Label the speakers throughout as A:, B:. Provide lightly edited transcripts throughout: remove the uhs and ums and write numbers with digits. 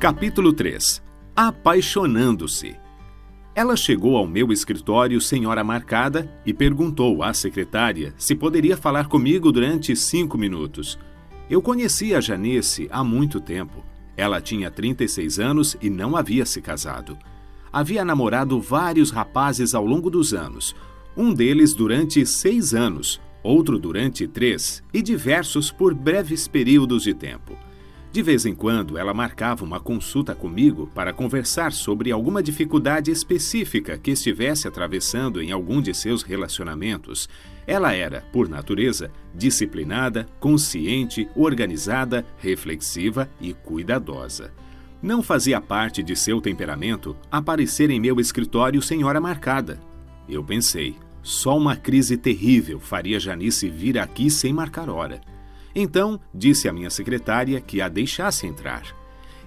A: Capítulo 3. Apaixonando-se. Ela chegou ao meu escritório sem hora marcada e perguntou à secretária se poderia falar comigo durante 5 minutos. Eu conhecia a Janice há muito tempo. Ela tinha 36 anos e não havia se casado. Havia namorado vários rapazes ao longo dos anos, um deles durante 6 anos, outro durante 3 e diversos por breves períodos de tempo. De vez em quando, ela marcava uma consulta comigo para conversar sobre alguma dificuldade específica que estivesse atravessando em algum de seus relacionamentos. Ela era, por natureza, disciplinada, consciente, organizada, reflexiva e cuidadosa. Não fazia parte de seu temperamento aparecer em meu escritório sem hora marcada. Eu pensei, só uma crise terrível faria Janice vir aqui sem marcar hora. Então, disse à minha secretária que a deixasse entrar.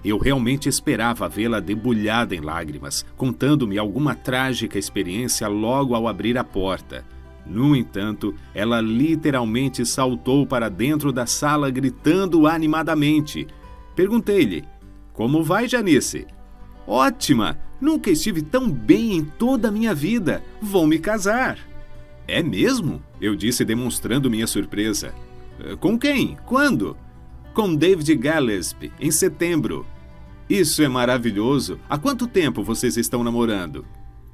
A: Eu realmente esperava vê-la debulhada em lágrimas, contando-me alguma trágica experiência logo ao abrir a porta. No entanto, ela literalmente saltou para dentro da sala gritando animadamente. Perguntei-lhe, como vai, Janice? Ótima! Nunca estive tão bem em toda a minha vida. Vou me casar. É mesmo? Eu disse demonstrando minha surpresa. Com quem? Quando? Com David Gillespie, em setembro. Isso é maravilhoso. Há quanto tempo vocês estão namorando?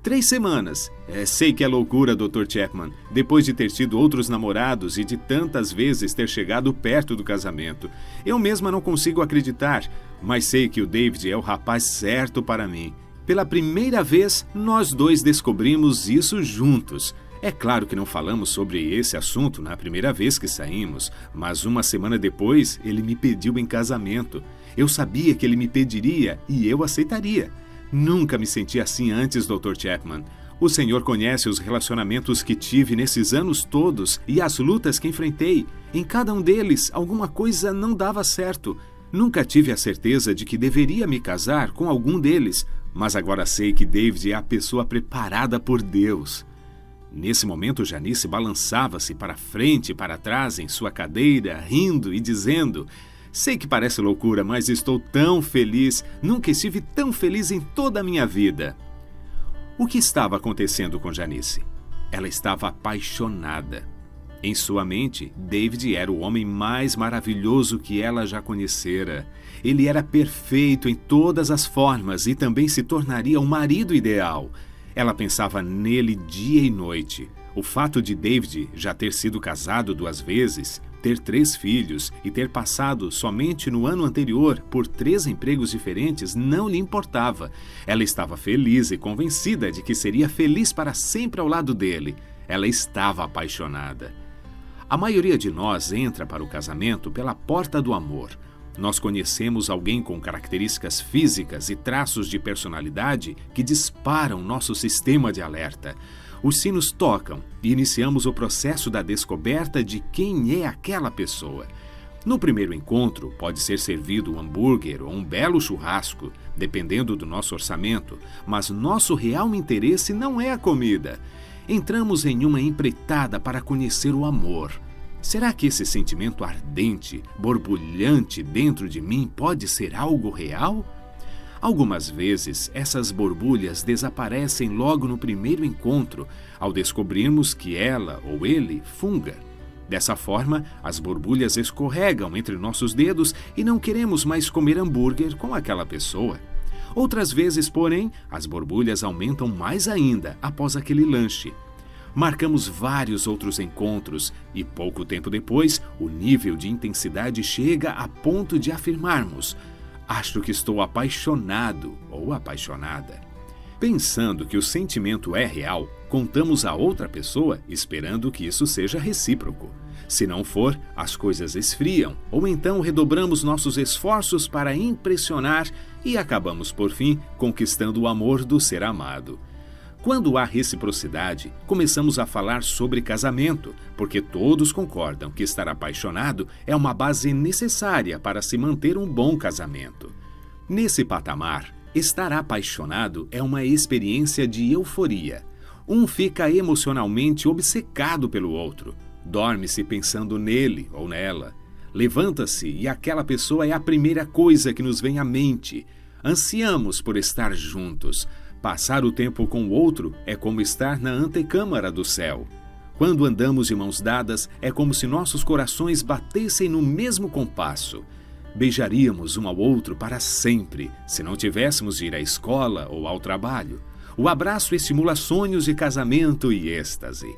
A: 3 semanas. Sei que é loucura, Dr. Chapman, depois de ter tido outros namorados e de tantas vezes ter chegado perto do casamento. Eu mesma não consigo acreditar, mas sei que o David é o rapaz certo para mim. Pela primeira vez, nós dois descobrimos isso juntos. É claro que não falamos sobre esse assunto na primeira vez que saímos, mas uma semana depois ele me pediu em casamento. Eu sabia que ele me pediria e eu aceitaria. Nunca me senti assim antes, Dr. Chapman. O senhor conhece os relacionamentos que tive nesses anos todos e as lutas que enfrentei. Em cada um deles, alguma coisa não dava certo. Nunca tive a certeza de que deveria me casar com algum deles, mas agora sei que David é a pessoa preparada por Deus. Nesse momento, Janice balançava-se para frente e para trás em sua cadeira, rindo e dizendo: sei que parece loucura, mas estou tão feliz, nunca estive tão feliz em toda a minha vida. O que estava acontecendo com Janice? Ela estava apaixonada. Em sua mente, David era o homem mais maravilhoso que ela já conhecera. Ele era perfeito em todas as formas e também se tornaria o marido ideal. Ela pensava nele dia e noite. O fato de David já ter sido casado 2 vezes, ter 3 filhos e ter passado somente no ano anterior por 3 empregos diferentes não lhe importava. Ela estava feliz e convencida de que seria feliz para sempre ao lado dele. Ela estava apaixonada. A maioria de nós entra para o casamento pela porta do amor. Nós conhecemos alguém com características físicas e traços de personalidade que disparam nosso sistema de alerta. Os sinos tocam e iniciamos o processo da descoberta de quem é aquela pessoa. No primeiro encontro, pode ser servido um hambúrguer ou um belo churrasco, dependendo do nosso orçamento, mas nosso real interesse não é a comida. Entramos em uma empreitada para conhecer o amor. Será que esse sentimento ardente, borbulhante dentro de mim pode ser algo real? Algumas vezes, essas borbulhas desaparecem logo no primeiro encontro, ao descobrirmos que ela ou ele funga. Dessa forma, as borbulhas escorregam entre nossos dedos e não queremos mais comer hambúrguer com aquela pessoa. Outras vezes, porém, as borbulhas aumentam mais ainda após aquele lanche. Marcamos vários outros encontros e, pouco tempo depois, o nível de intensidade chega a ponto de afirmarmos: acho que estou apaixonado ou apaixonada. Pensando que o sentimento é real, contamos a outra pessoa esperando que isso seja recíproco. Se não for, as coisas esfriam, ou então redobramos nossos esforços para impressionar e acabamos, por fim, conquistando o amor do ser amado. Quando há reciprocidade, começamos a falar sobre casamento, porque todos concordam que estar apaixonado é uma base necessária para se manter um bom casamento. Nesse patamar, estar apaixonado é uma experiência de euforia. Um fica emocionalmente obcecado pelo outro, dorme-se pensando nele ou nela, levanta-se e aquela pessoa é a primeira coisa que nos vem à mente. Ansiamos por estar juntos. Passar o tempo com o outro é como estar na antecâmara do céu. Quando andamos de mãos dadas, é como se nossos corações batessem no mesmo compasso. Beijaríamos um ao outro para sempre, se não tivéssemos de ir à escola ou ao trabalho. O abraço estimula sonhos de casamento e êxtase.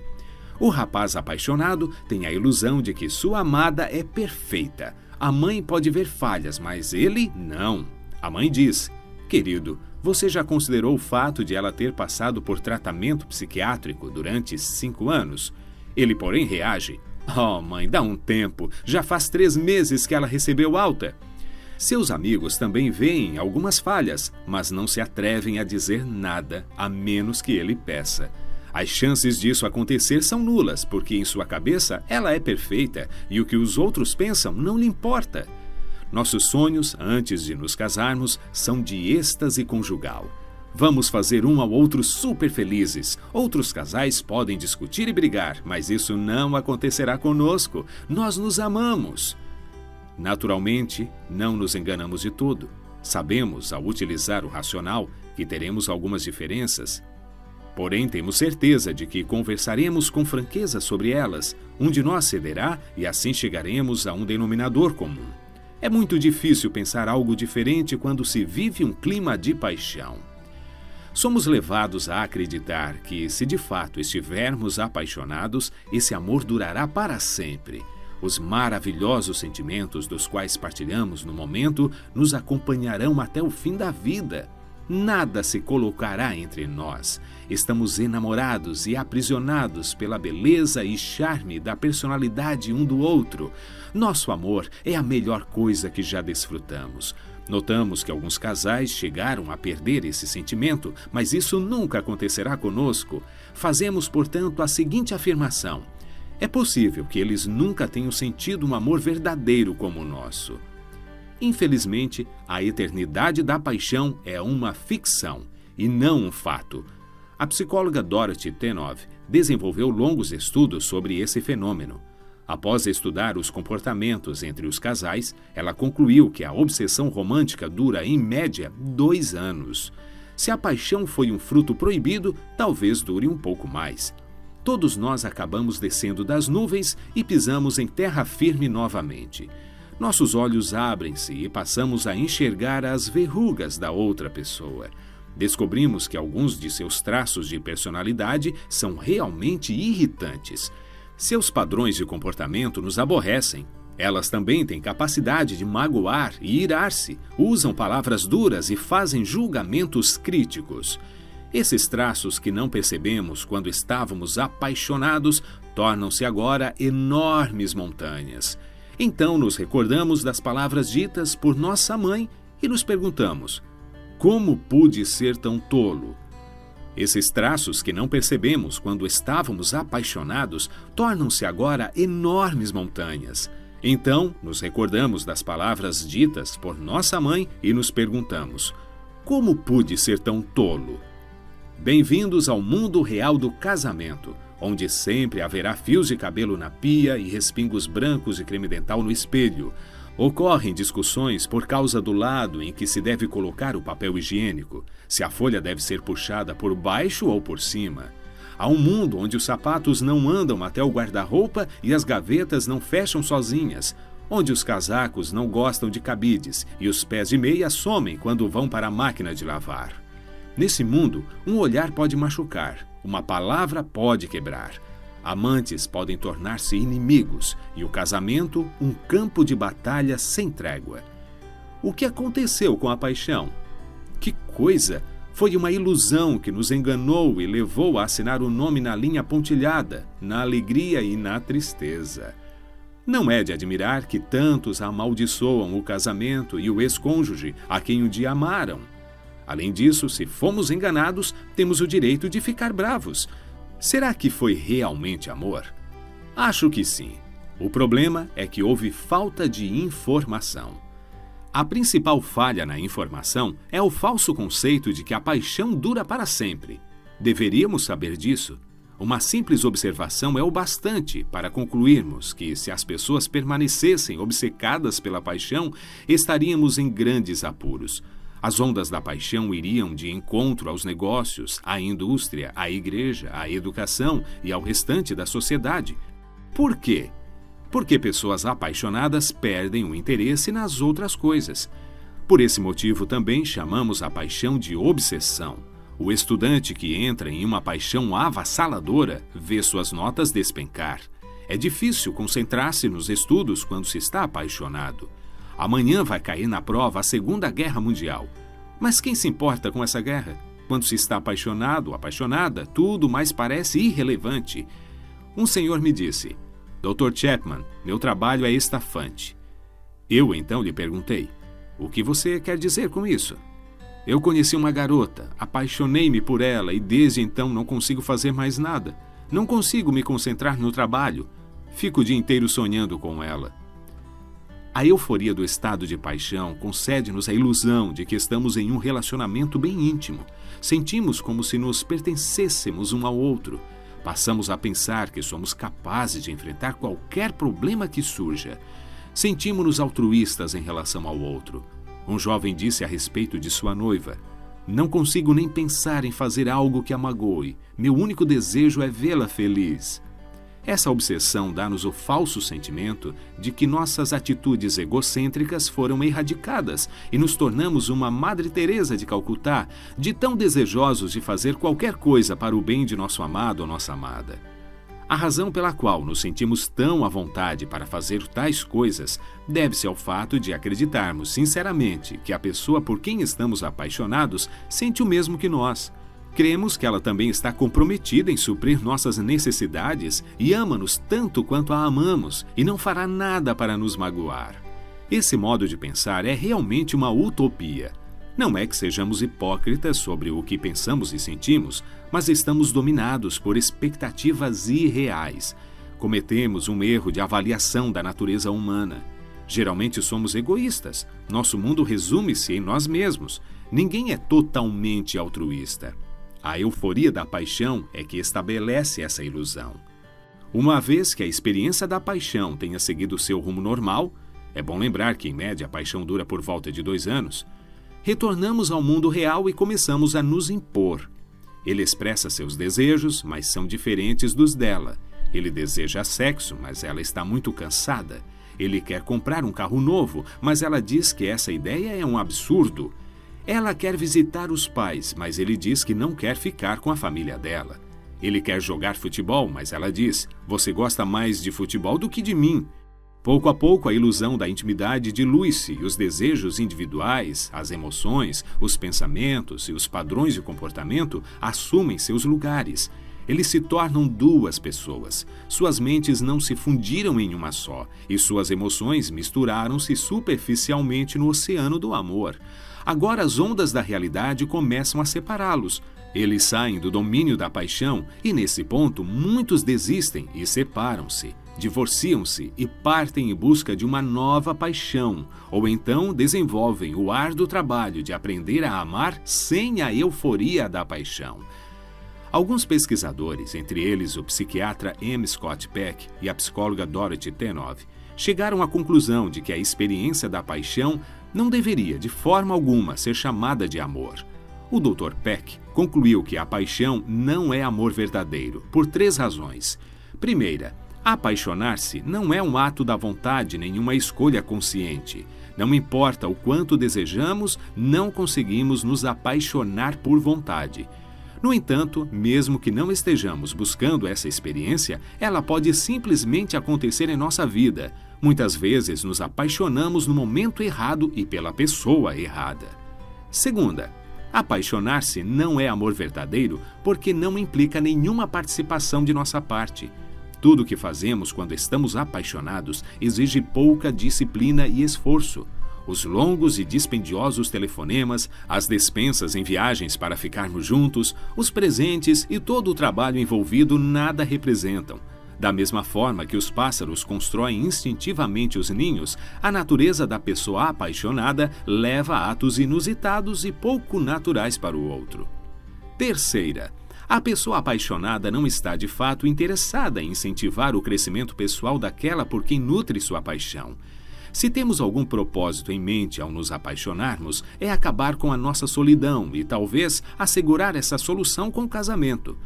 A: O rapaz apaixonado tem a ilusão de que sua amada é perfeita. A mãe pode ver falhas, mas ele não. A mãe diz: querido, você já considerou o fato de ela ter passado por tratamento psiquiátrico durante 5 anos? Ele, porém, reage: oh, mãe, dá um tempo, já faz 3 meses que ela recebeu alta. Seus amigos também veem algumas falhas, mas não se atrevem a dizer nada, a menos que ele peça. As chances disso acontecer são nulas, porque em sua cabeça ela é perfeita e o que os outros pensam não lhe importa. Nossos sonhos, antes de nos casarmos, são de êxtase conjugal. Vamos fazer um ao outro super felizes. Outros casais podem discutir e brigar, mas isso não acontecerá conosco. Nós nos amamos. Naturalmente, não nos enganamos de todo. Sabemos, ao utilizar o racional, que teremos algumas diferenças. Porém, temos certeza de que conversaremos com franqueza sobre elas. Um de nós cederá e assim chegaremos a um denominador comum. É muito difícil pensar algo diferente quando se vive um clima de paixão. Somos levados a acreditar que, se de fato estivermos apaixonados, esse amor durará para sempre. Os maravilhosos sentimentos dos quais partilhamos no momento nos acompanharão até o fim da vida. Nada se colocará entre nós. Estamos enamorados e aprisionados pela beleza e charme da personalidade um do outro. Nosso amor é a melhor coisa que já desfrutamos. Notamos que alguns casais chegaram a perder esse sentimento, mas isso nunca acontecerá conosco. Fazemos, portanto, a seguinte afirmação: é possível que eles nunca tenham sentido um amor verdadeiro como o nosso. Infelizmente, a eternidade da paixão é uma ficção e não um fato. A psicóloga Dorothy Tennov desenvolveu longos estudos sobre esse fenômeno. Após estudar os comportamentos entre os casais, ela concluiu que a obsessão romântica dura, em média, 2 anos. Se a paixão foi um fruto proibido, talvez dure um pouco mais. Todos nós acabamos descendo das nuvens e pisamos em terra firme novamente. Nossos olhos abrem-se e passamos a enxergar as verrugas da outra pessoa. Descobrimos que alguns de seus traços de personalidade são realmente irritantes. Seus padrões de comportamento nos aborrecem. Elas também têm capacidade de magoar e irar-se, usam palavras duras e fazem julgamentos críticos. Esses traços que não percebemos quando estávamos apaixonados tornam-se agora enormes montanhas. Então nos recordamos das palavras ditas por nossa mãe e nos perguntamos: como pude ser tão tolo? Esses traços que não percebemos quando estávamos apaixonados tornam-se agora enormes montanhas. Então nos recordamos das palavras ditas por nossa mãe e nos perguntamos: como pude ser tão tolo? Bem-vindos ao mundo real do casamento, onde sempre haverá fios de cabelo na pia e respingos brancos de creme dental no espelho. Ocorrem discussões por causa do lado em que se deve colocar o papel higiênico, se a folha deve ser puxada por baixo ou por cima. Há um mundo onde os sapatos não andam até o guarda-roupa e as gavetas não fecham sozinhas, onde os casacos não gostam de cabides e os pés de meia somem quando vão para a máquina de lavar. Nesse mundo, um olhar pode machucar, uma palavra pode quebrar. Amantes podem tornar-se inimigos e o casamento um campo de batalha sem trégua. O que aconteceu com a paixão? Que coisa! Foi uma ilusão que nos enganou e levou a assinar o nome na linha pontilhada, na alegria e na tristeza. Não é de admirar que tantos amaldiçoam o casamento e o ex-cônjuge a quem um dia amaram. Além disso, se fomos enganados, temos o direito de ficar bravos. Será que foi realmente amor? Acho que sim. O problema é que houve falta de informação. A principal falha na informação é o falso conceito de que a paixão dura para sempre. Deveríamos saber disso. Uma simples observação é o bastante para concluirmos que, se as pessoas permanecessem obcecadas pela paixão, estaríamos em grandes apuros. As ondas da paixão iriam de encontro aos negócios, à indústria, à igreja, à educação e ao restante da sociedade. Por quê? Porque pessoas apaixonadas perdem o interesse nas outras coisas. Por esse motivo também chamamos a paixão de obsessão. O estudante que entra em uma paixão avassaladora vê suas notas despencar. É difícil concentrar-se nos estudos quando se está apaixonado. Amanhã vai cair na prova a Segunda Guerra Mundial. Mas quem se importa com essa guerra? Quando se está apaixonado ou apaixonada, tudo mais parece irrelevante. Um senhor me disse: Dr. Chapman, meu trabalho é estafante. Eu então lhe perguntei: o que você quer dizer com isso? Eu conheci uma garota, apaixonei-me por ela e desde então não consigo fazer mais nada. Não consigo me concentrar no trabalho. Fico o dia inteiro sonhando com ela. A euforia do estado de paixão concede-nos a ilusão de que estamos em um relacionamento bem íntimo. Sentimos como se nos pertencêssemos um ao outro. Passamos a pensar que somos capazes de enfrentar qualquer problema que surja. Sentimos-nos altruístas em relação ao outro. Um jovem disse a respeito de sua noiva: não consigo nem pensar em fazer algo que a magoe. Meu único desejo é vê-la feliz. Essa obsessão dá-nos o falso sentimento de que nossas atitudes egocêntricas foram erradicadas e nos tornamos uma Madre Teresa de Calcutá, de tão desejosos de fazer qualquer coisa para o bem de nosso amado ou nossa amada. A razão pela qual nos sentimos tão à vontade para fazer tais coisas deve-se ao fato de acreditarmos sinceramente que a pessoa por quem estamos apaixonados sente o mesmo que nós. Cremos que ela também está comprometida em suprir nossas necessidades e ama-nos tanto quanto a amamos e não fará nada para nos magoar. Esse modo de pensar é realmente uma utopia. Não é que sejamos hipócritas sobre o que pensamos e sentimos, mas estamos dominados por expectativas irreais. Cometemos um erro de avaliação da natureza humana. Geralmente somos egoístas. Nosso mundo resume-se em nós mesmos. Ninguém é totalmente altruísta. A euforia da paixão é que estabelece essa ilusão. Uma vez que a experiência da paixão tenha seguido seu rumo normal, é bom lembrar que em média a paixão dura por volta de 2 anos, retornamos ao mundo real e começamos a nos impor. Ele expressa seus desejos, mas são diferentes dos dela. Ele deseja sexo, mas ela está muito cansada. Ele quer comprar um carro novo, mas ela diz que essa ideia é um absurdo. Ela quer visitar os pais, mas ele diz que não quer ficar com a família dela. Ele quer jogar futebol, mas ela diz: você gosta mais de futebol do que de mim. Pouco a pouco, a ilusão da intimidade dilui-se e os desejos individuais, as emoções, os pensamentos e os padrões de comportamento assumem seus lugares. Eles se tornam 2 pessoas. Suas mentes não se fundiram em uma só e suas emoções misturaram-se superficialmente no oceano do amor. Agora as ondas da realidade começam a separá-los. Eles saem do domínio da paixão e, nesse ponto, muitos desistem e separam-se, divorciam-se e partem em busca de uma nova paixão, ou então desenvolvem o árduo trabalho de aprender a amar sem a euforia da paixão. Alguns pesquisadores, entre eles o psiquiatra M. Scott Peck e a psicóloga Dorothy Tennov, chegaram à conclusão de que a experiência da paixão não deveria, de forma alguma, ser chamada de amor. O Dr. Peck concluiu que a paixão não é amor verdadeiro, por 3 razões. Primeira, apaixonar-se não é um ato da vontade nem uma escolha consciente. Não importa o quanto desejamos, não conseguimos nos apaixonar por vontade. No entanto, mesmo que não estejamos buscando essa experiência, ela pode simplesmente acontecer em nossa vida. Muitas vezes nos apaixonamos no momento errado e pela pessoa errada. Segunda, apaixonar-se não é amor verdadeiro porque não implica nenhuma participação de nossa parte. Tudo o que fazemos quando estamos apaixonados exige pouca disciplina e esforço. Os longos e dispendiosos telefonemas, as despensas em viagens para ficarmos juntos, os presentes e todo o trabalho envolvido nada representam. Da mesma forma que os pássaros constroem instintivamente os ninhos, a natureza da pessoa apaixonada leva a atos inusitados e pouco naturais para o outro. Terceira, a pessoa apaixonada não está de fato interessada em incentivar o crescimento pessoal daquela por quem nutre sua paixão. Se temos algum propósito em mente ao nos apaixonarmos, é acabar com a nossa solidão e talvez assegurar essa solução com o casamento.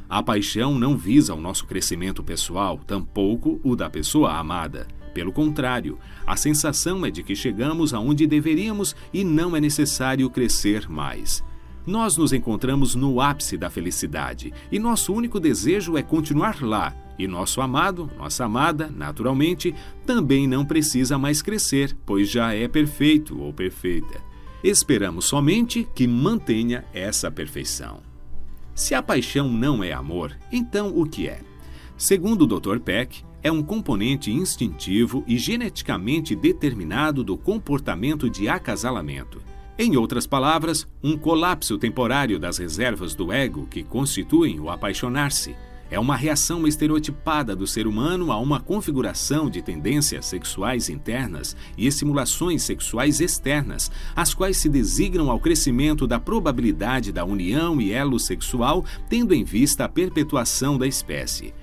A: A paixão não visa o nosso crescimento pessoal, tampouco o da pessoa amada. Pelo contrário, a sensação é de que chegamos aonde deveríamos e não é necessário crescer mais. Nós nos encontramos no ápice da felicidade e nosso único desejo é continuar lá. E nosso amado, nossa amada, naturalmente, também não precisa mais crescer, pois já é perfeito ou perfeita. Esperamos somente que mantenha essa perfeição. Se a paixão não é amor, então o que é? Segundo o Dr. Peck, é um componente instintivo e geneticamente determinado do comportamento de acasalamento. Em outras palavras, um colapso temporário das reservas do ego que constituem o apaixonar-se. É uma reação estereotipada do ser humano a uma configuração de tendências sexuais internas e estimulações sexuais externas, as quais se designam ao crescimento da probabilidade da união e elo sexual, tendo em vista a perpetuação da espécie.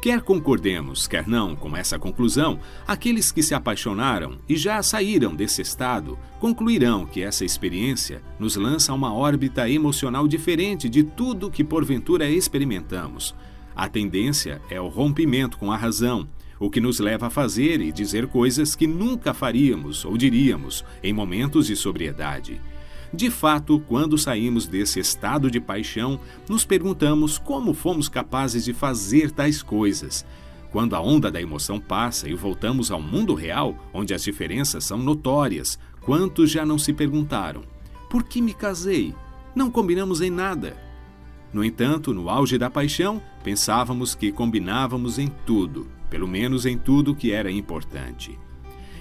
A: Quer concordemos, quer não, com essa conclusão, aqueles que se apaixonaram e já saíram desse estado concluirão que essa experiência nos lança a uma órbita emocional diferente de tudo que porventura experimentamos. A tendência é o rompimento com a razão, o que nos leva a fazer e dizer coisas que nunca faríamos ou diríamos em momentos de sobriedade. De fato, quando saímos desse estado de paixão, nos perguntamos como fomos capazes de fazer tais coisas. Quando a onda da emoção passa e voltamos ao mundo real, onde as diferenças são notórias, quantos já não se perguntaram: por que me casei? Não combinamos em nada. No entanto, no auge da paixão, pensávamos que combinávamos em tudo, pelo menos em tudo que era importante.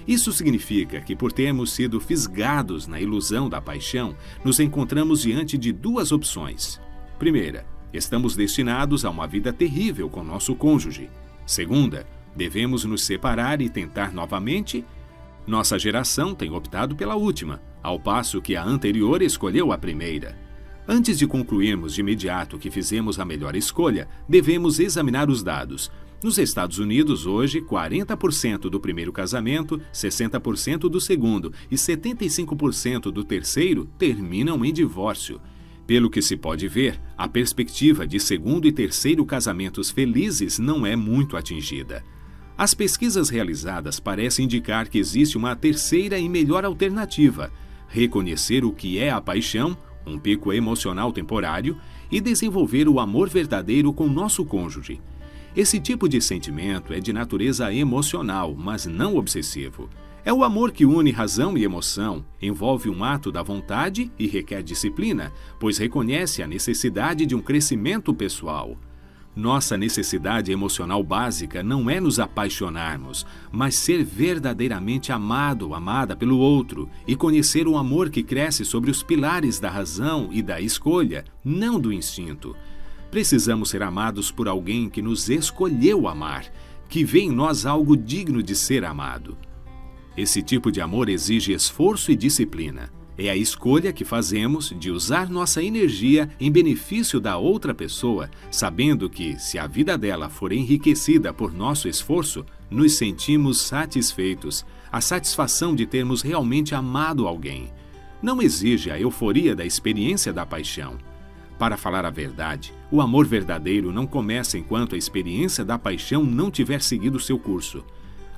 A: Isso significa que, por termos sido fisgados na ilusão da paixão, nos encontramos diante de duas opções. Primeira, estamos destinados a uma vida terrível com nosso cônjuge. Segunda, devemos nos separar e tentar novamente? Nossa geração tem optado pela última, ao passo que a anterior escolheu a primeira. Antes de concluirmos de imediato que fizemos a melhor escolha, devemos examinar os dados. Nos Estados Unidos, hoje, 40% do primeiro casamento, 60% do segundo e 75% do terceiro terminam em divórcio. Pelo que se pode ver, a perspectiva de segundo e terceiro casamentos felizes não é muito atingida. As pesquisas realizadas parecem indicar que existe uma terceira e melhor alternativa: reconhecer o que é a paixão, um pico emocional temporário, e desenvolver o amor verdadeiro com nosso cônjuge. Esse tipo de sentimento é de natureza emocional, mas não obsessivo. É o amor que une razão e emoção, envolve um ato da vontade e requer disciplina, pois reconhece a necessidade de um crescimento pessoal. Nossa necessidade emocional básica não é nos apaixonarmos, mas ser verdadeiramente amado ou amada pelo outro e conhecer o amor que cresce sobre os pilares da razão e da escolha, não do instinto. Precisamos ser amados por alguém que nos escolheu amar, que vê em nós algo digno de ser amado. Esse tipo de amor exige esforço e disciplina. É a escolha que fazemos de usar nossa energia em benefício da outra pessoa, sabendo que, se a vida dela for enriquecida por nosso esforço, nos sentimos satisfeitos, a satisfação de termos realmente amado alguém. Não exige a euforia da experiência da paixão. Para falar a verdade, o amor verdadeiro não começa enquanto a experiência da paixão não tiver seguido seu curso.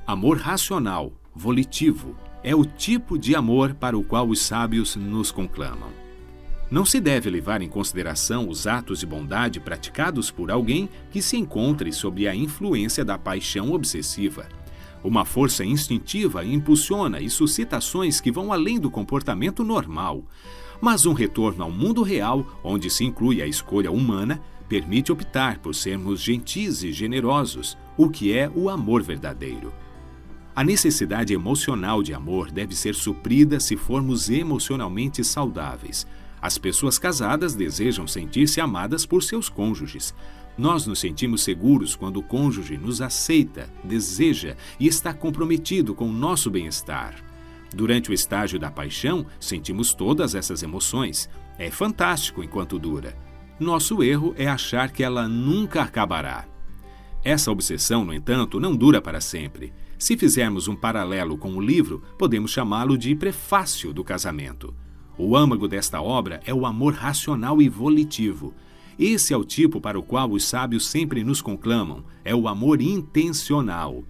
A: Amor racional, volitivo, é o tipo de amor para o qual os sábios nos conclamam. Não se deve levar em consideração os atos de bondade praticados por alguém que se encontre sob a influência da paixão obsessiva. Uma força instintiva impulsiona e suscita ações que vão além do comportamento normal. Mas um retorno ao mundo real, onde se inclui a escolha humana, permite optar por sermos gentis e generosos, o que é o amor verdadeiro. A necessidade emocional de amor deve ser suprida se formos emocionalmente saudáveis. As pessoas casadas desejam sentir-se amadas por seus cônjuges. Nós nos sentimos seguros quando o cônjuge nos aceita, deseja e está comprometido com o nosso bem-estar. Durante o estágio da paixão, sentimos todas essas emoções. É fantástico enquanto dura. Nosso erro é achar que ela nunca acabará. Essa obsessão, no entanto, não dura para sempre. Se fizermos um paralelo com o livro, podemos chamá-lo de prefácio do casamento. O âmago desta obra é o amor racional e volitivo. Esse é o tipo para o qual os sábios sempre nos conclamam, é o amor intencional.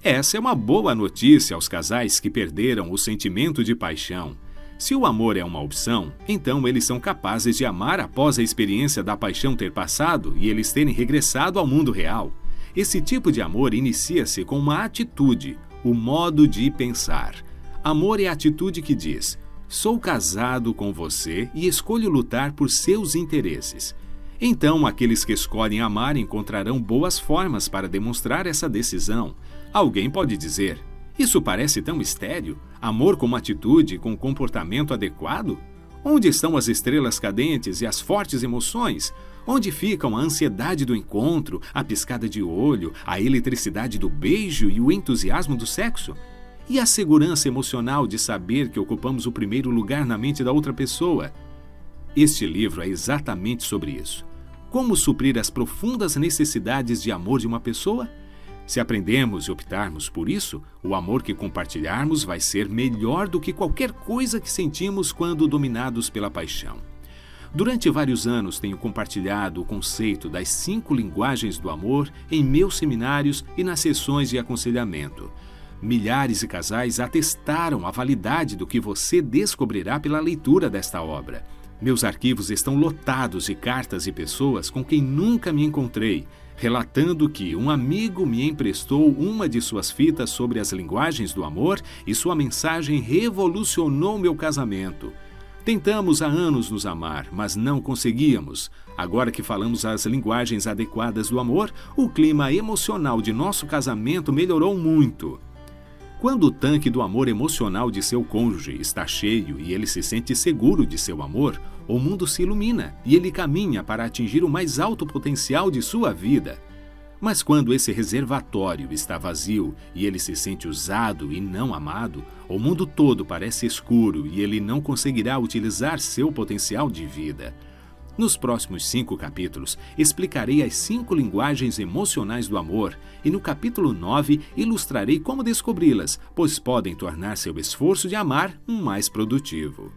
A: Essa é uma boa notícia aos casais que perderam o sentimento de paixão. Se o amor é uma opção, então eles são capazes de amar após a experiência da paixão ter passado e eles terem regressado ao mundo real. Esse tipo de amor inicia-se com uma atitude, o modo de pensar. Amor é a atitude que diz: sou casado com você e escolho lutar por seus interesses. Então, aqueles que escolhem amar encontrarão boas formas para demonstrar essa decisão. Alguém pode dizer: isso parece tão estéril? Amor como atitude, com comportamento adequado? Onde estão as estrelas cadentes e as fortes emoções? Onde ficam a ansiedade do encontro, a piscada de olho, a eletricidade do beijo e o entusiasmo do sexo? E a segurança emocional de saber que ocupamos o primeiro lugar na mente da outra pessoa? Este livro é exatamente sobre isso. Como suprir as profundas necessidades de amor de uma pessoa? Se aprendemos e optarmos por isso, o amor que compartilharmos vai ser melhor do que qualquer coisa que sentimos quando dominados pela paixão. Durante vários anos tenho compartilhado o conceito das 5 linguagens do amor em meus seminários e nas sessões de aconselhamento. Milhares de casais atestaram a validade do que você descobrirá pela leitura desta obra. Meus arquivos estão lotados de cartas de pessoas com quem nunca me encontrei, relatando que um amigo me emprestou uma de suas fitas sobre as linguagens do amor e sua mensagem revolucionou meu casamento. Tentamos há anos nos amar, mas não conseguíamos. Agora que falamos as linguagens adequadas do amor, o clima emocional de nosso casamento melhorou muito. Quando o tanque do amor emocional de seu cônjuge está cheio e ele se sente seguro de seu amor, o mundo se ilumina e ele caminha para atingir o mais alto potencial de sua vida. Mas quando esse reservatório está vazio e ele se sente usado e não amado, o mundo todo parece escuro e ele não conseguirá utilizar seu potencial de vida. Nos próximos 5 capítulos, explicarei as 5 linguagens emocionais do amor e no capítulo 9 ilustrarei como descobri-las, pois podem tornar seu esforço de amar mais produtivo.